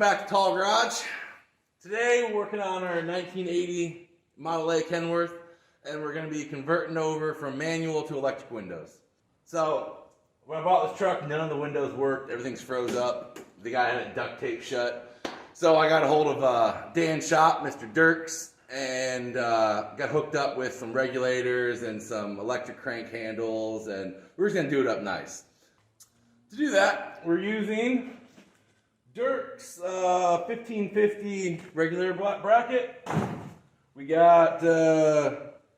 back to Tall Garage. Today we're working on our 1980 Model A Kenworth, and we're going to be converting over from manual to electric windows. So when I bought this truck, none of the windows worked. Everything's froze up. The guy had it duct tape shut. So I got a hold of Dan's shop, Mr. Dirks, and got hooked up with some regulators and some electric crank handles, and we're just going to do it up nice. To do that, we're using Dirks 1550 regulator bracket. We got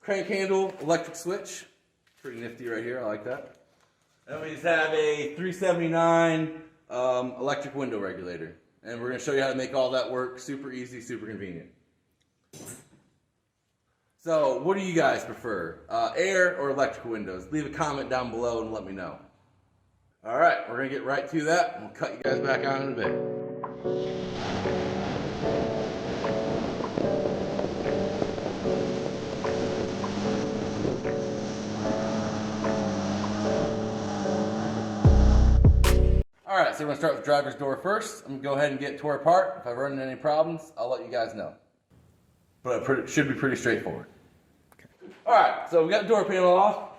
crank handle electric switch. Pretty nifty right here, I like that. And we just have a 379 electric window regulator. And we're going to show you how to make all that work. Super easy, super convenient. So, what do you guys prefer? Air or electric windows? Leave a comment down below and let me know. Alright, we're going to get right to that, and we'll cut you guys back on in a bit. Alright, so we're going to start with the driver's door first. I'm going to go ahead and get it tore apart. If I run into any problems, I'll let you guys know. But it should be pretty straightforward. Alright, so we got the door panel off.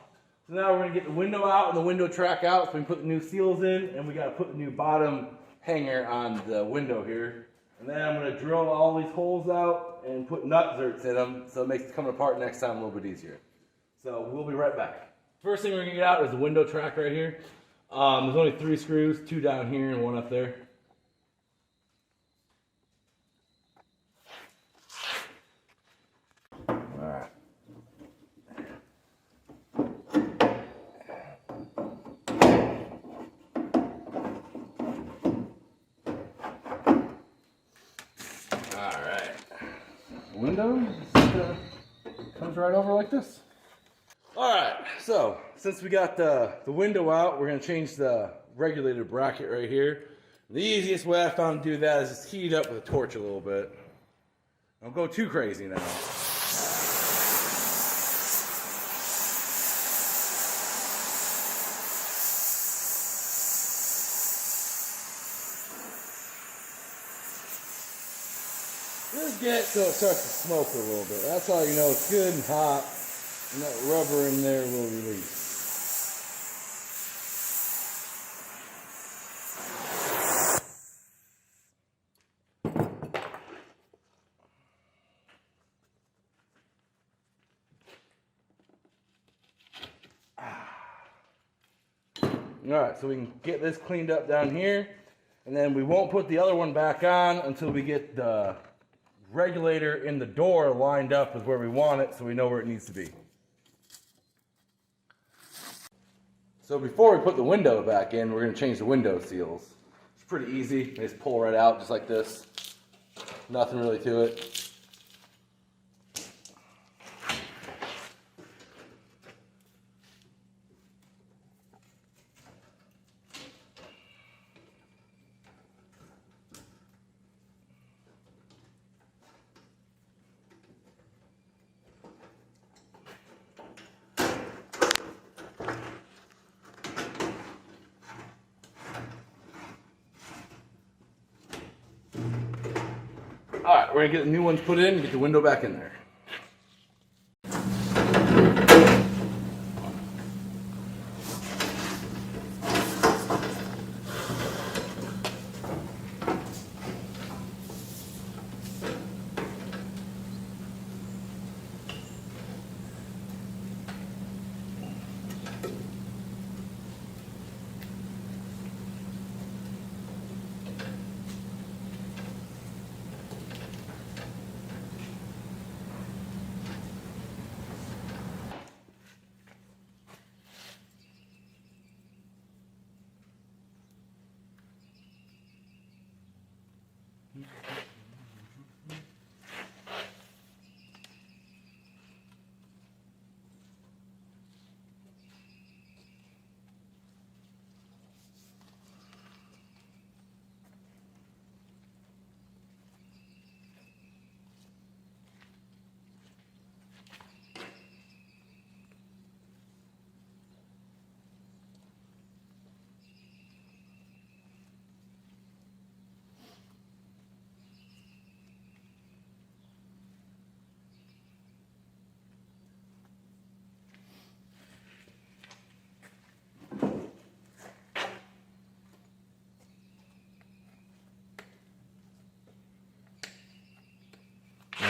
So now we're going to get the window out and the window track out, so we can put the new seals in, and we got to put the new bottom hanger on the window here. And then I'm going to drill all these holes out and put nut zerts in them, so it makes it coming apart next time a little bit easier. So we'll be right back. First thing we're going to get out is the window track right here. There's only 3 screws, 2 down here and 1 up there. Alright. Window comes right over like this. Alright, so since we got the window out, we're going to change the regulator bracket right here. The easiest way I found to do that is just heat it up with a torch a little bit. Don't go too crazy now. Just get it so it starts to smoke a little bit. That's how you know it's good and hot, and that rubber in there will release. Alright, so we can get this cleaned up down here, and then we won't put the other one back on until we get the regulator in the door lined up with where we want it, so we know where it needs to be. So before we put the window back in, we're going to change the window seals. It's pretty easy. They just pull right out just like this. Nothing really to it. Alright, we're going to get the new ones put in and get the window back in there.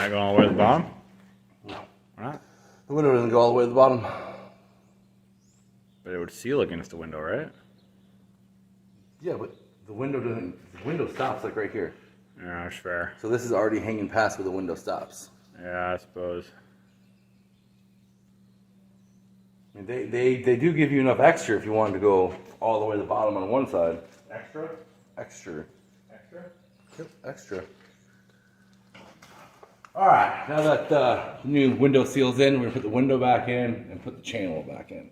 Not going all the way to the bottom? No. Why not? The window doesn't go all the way to the bottom. But it would seal against the window, right? Yeah, but the window doesn't. The window stops like right here. Yeah, that's fair. So this is already hanging past where the window stops. Yeah, I suppose. I mean, they do give you enough extra if you wanted to go all the way to the bottom on one side. Extra? Extra. Extra? Yep, extra. All right, now that the new window seal's in, we're gonna put the window back in and put the channel back in.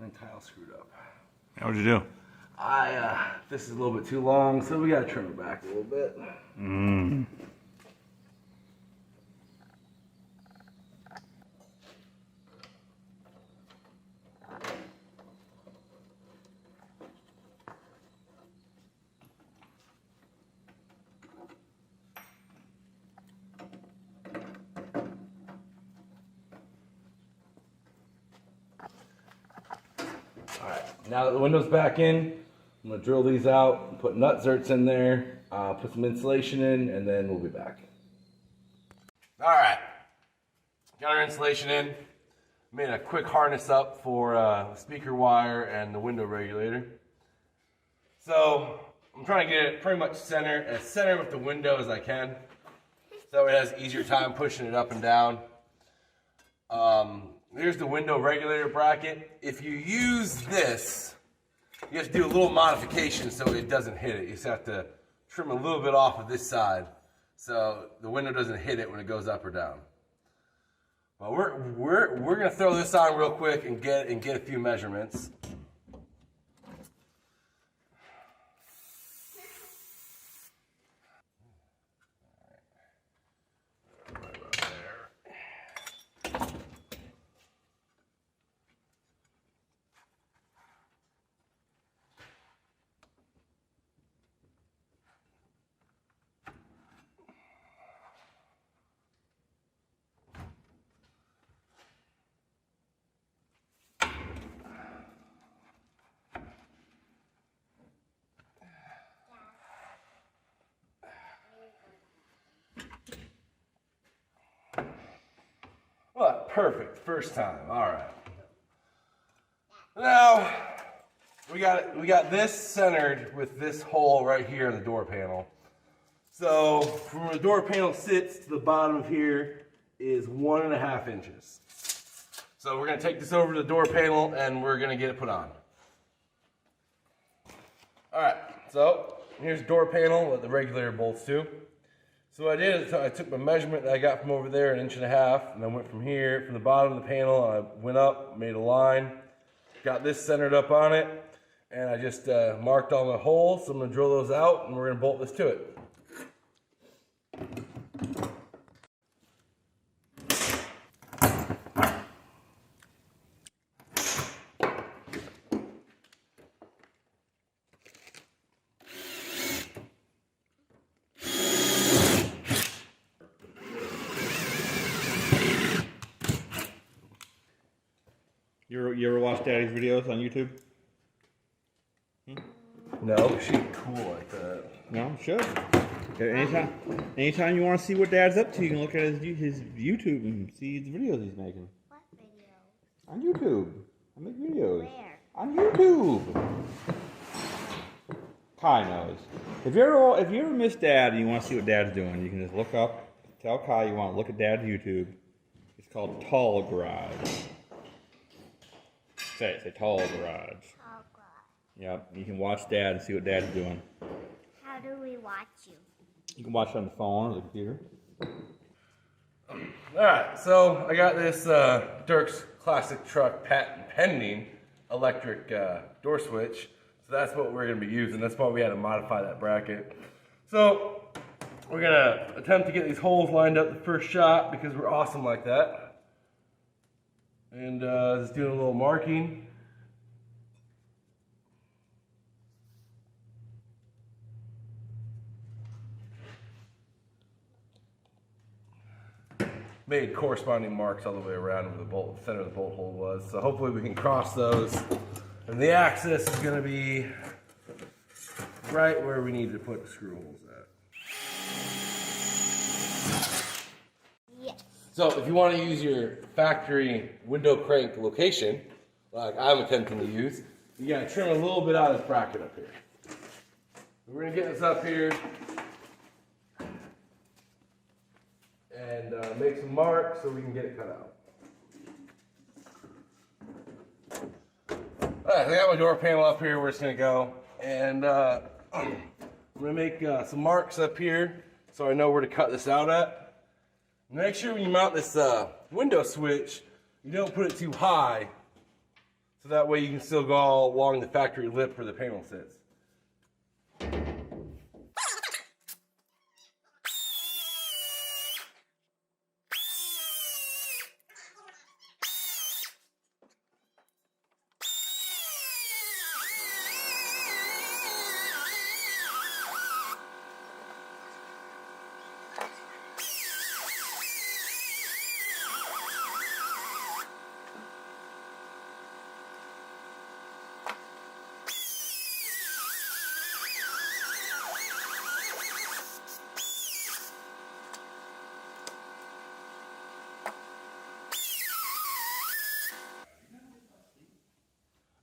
And then Kyle screwed up. What'd you do? This is a little bit too long, so we gotta trim it back a little bit. Alright, now that the window's back in, I'm going to drill these out, and put nut zerts in there, put some insulation in, and then we'll be back. Alright, got our insulation in. Made a quick harness up for the speaker wire and the window regulator. So, I'm trying to get it pretty much as center with the window as I can. So it has easier time pushing it up and down. Here's the window regulator bracket. If you use this, you have to do a little modification so it doesn't hit it. You just have to trim a little bit off of this side so the window doesn't hit it when it goes up or down. Well, we're gonna throw this on real quick and get a few measurements. Well, perfect, first time, all right. Now, we got this centered with this hole right here in the door panel. So, from where the door panel sits to the bottom of here is 1.5 inches. So we're gonna take this over to the door panel and we're gonna get it put on. All right, so here's the door panel with the regulator bolts too. So what I did is I took my measurement that I got from over there, 1.5 inches, and I went from here, from the bottom of the panel, and I went up, made a line, got this centered up on it, and I just marked all my holes. So I'm gonna drill those out, and we're gonna bolt this to it. You ever watch Daddy's videos on YouTube? No, she's cool like that. No, should. Anytime you want to see what Dad's up to, you can look at his YouTube and see the videos he's making. What videos? On YouTube. I make videos. Where? On YouTube. Kai knows. If you ever miss Dad and you want to see what Dad's doing, you can just look up, tell Kai you want to look at Dad's YouTube. It's called Tall Garage. Say Tall Garage. Tall Garage. Yep, you can watch Dad and see what Dad's doing. How do we watch you? You can watch it on the phone or the computer. Alright, so I got this Dirks classic truck patent pending electric door switch. So that's what we're going to be using. That's why we had to modify that bracket. So we're gonna attempt to get these holes lined up the first shot because we're awesome like that. And just doing a little marking. Made corresponding marks all the way around where the bolt, center of the bolt hole was. So hopefully we can cross those. And the axis is gonna be right where we need to put the screw holes at. Yes. So if you want to use your factory window crank location, like I'm attempting to use, you gotta trim a little bit out of this bracket up here. We're gonna get this up here and make some marks so we can get it cut out. Alright, I got my door panel up here where it's gonna go, and I'm gonna make some marks up here so I know where to cut this out at. Make sure when you mount this window switch, you don't put it too high, so that way you can still go along the factory lip where the panel sits.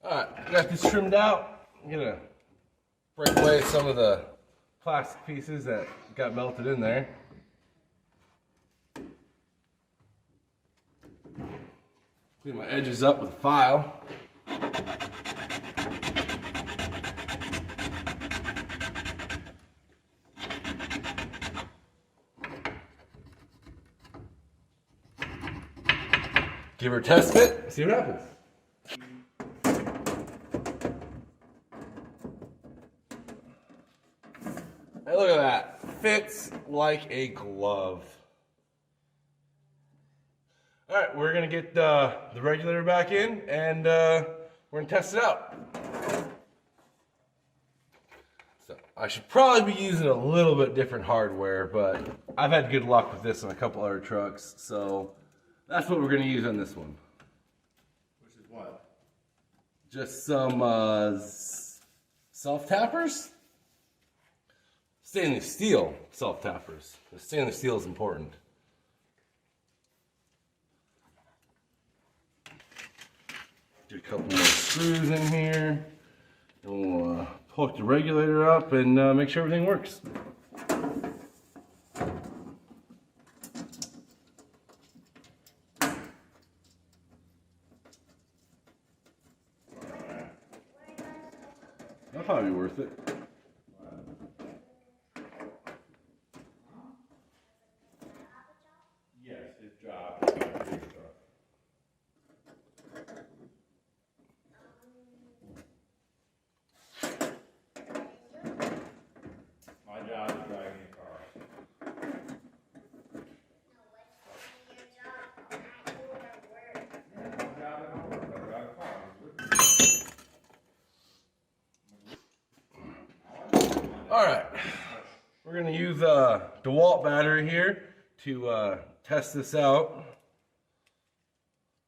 Alright, got this trimmed out. I'm gonna break away some of the plastic pieces that got melted in there. Clean my edges up with a file. Give her a test fit, see what happens. Hey, look at that. Fits like a glove. All right, we're gonna get the regulator back in and we're gonna test it out. So I should probably be using a little bit different hardware, but I've had good luck with this on a couple other trucks, so that's what we're gonna use on this one. Which is what? Just some self-tappers? Stainless steel self-tappers. The stainless steel is important. Do a couple more screws in here. And we'll hook the regulator up and make sure everything works. That'll probably be worth it. Alright, we're going to use a DeWalt battery here to test this out.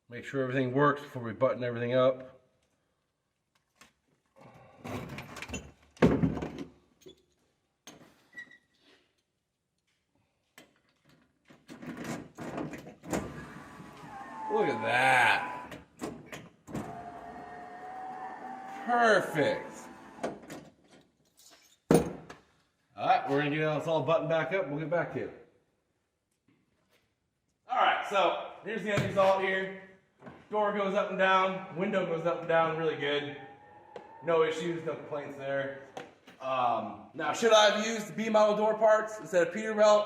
Make sure everything works before we button everything up. Look at that. Perfect. Alright, we're going to get this all buttoned back up and we'll get back to you. Alright, so here's the end result here. Door goes up and down, window goes up and down really good. No issues, no complaints there. Now, should I have used B model door parts instead of Peterbilt?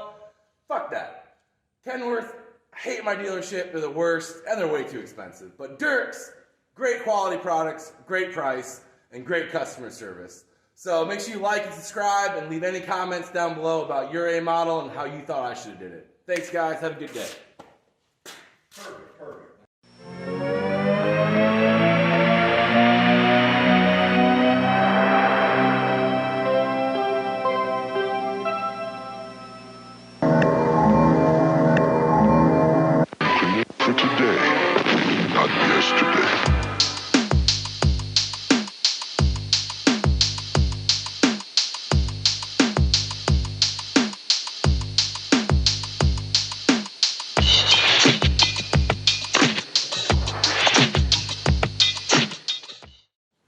Fuck that. Kenworth, I hate my dealership, they're the worst, and they're way too expensive. But Dirks, great quality products, great price, and great customer service. So make sure you like and subscribe and leave any comments down below about your A model and how you thought I should have did it. Thanks, guys. Have a good day. Perfect, perfect. For today, not yesterday.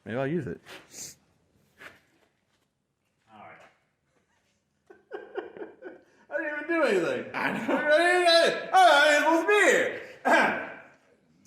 Maybe I'll use it. I didn't even do anything. I know. I ain't supposed to be here.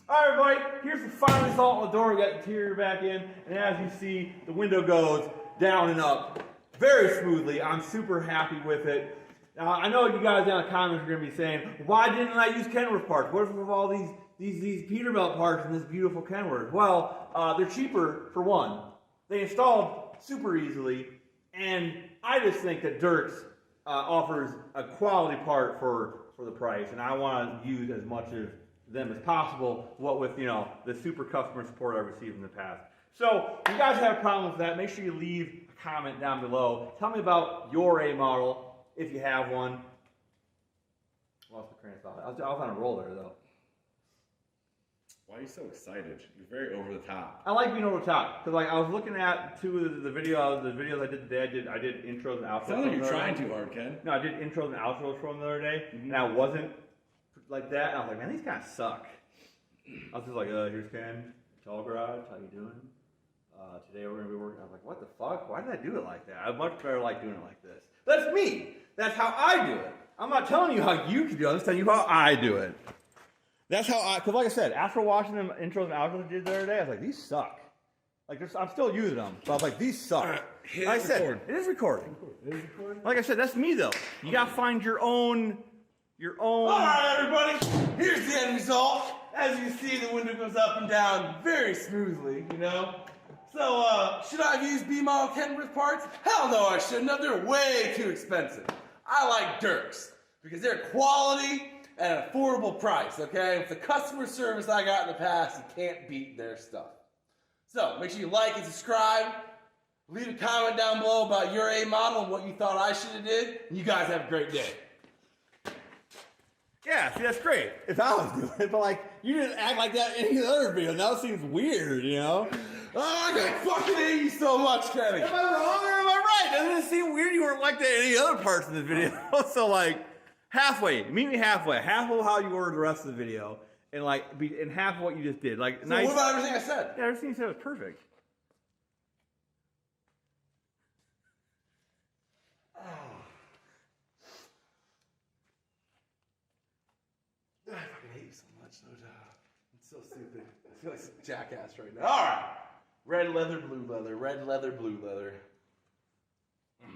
Alright, everybody, here's the final result on the door. We got the interior back in, and as you see, the window goes down and up very smoothly. I'm super happy with it. Now, I know you guys down in the comments are going to be saying, why didn't I use Kenworth parts? What if with all these Peterbilt parts in this beautiful Kenworth? Well, they're cheaper for one. They installed super easily, and I just think that Dirks offers a quality part for the price, and I want to use as much of them as possible, what with, the super customer support I've received in the past. So, if you guys have a problem with that, make sure you leave a comment down below. Tell me about your A model, if you have one. Lost the train of thought. I was on a roll there, though. Why are you so excited? You're very over the top. I like being over the top, because I was looking at two of the videos I did today. I did intros and outros. Sounds like you're trying too hard, Ken. No, I did intros and outros from the other day, and I wasn't like that. And I was like, man, these guys suck. I was just like, here's Ken, Tall Garage, how you doing? Today we're gonna be working. I was like, what the fuck? Why did I do it like that? I'd much better like doing it like this. That's me. That's how I do it. I'm not telling you how you can do it. I'm just telling you how I do it. That's how because like I said, after watching them intros and outros I did the other day, I was like, these suck. Like, I'm still using them, but I was like, these suck. Like I said, it is recording. Like I said, that's me though. You gotta find your own. All right, everybody. Here's the end result. As you see, the window goes up and down very smoothly, So, should I have used B-model Kenworth parts? Hell no, I shouldn't have. They're way too expensive. I like Dirks because they're quality at an affordable price, okay? With the customer service I got in the past, you can't beat their stuff. So, make sure you like and subscribe. Leave a comment down below about your A model and what you thought I should have did. And you guys have a great day. Yeah, see, that's great. If I was doing it, but you didn't act like that in any other video. Now it seems weird, Oh, I fucking hate you so much, Kenny. Am I wrong or am I right? Doesn't it seem weird you weren't like that in any other parts of the video? So, halfway. Meet me halfway. Half of how you were the rest of the video, and half of what you just did. So nice. What about everything I said? Yeah, everything you said was perfect. I fucking hate you so much, no doubt. It's so stupid. I feel like some jackass right now. All right. Red leather, blue leather. Red leather, blue leather.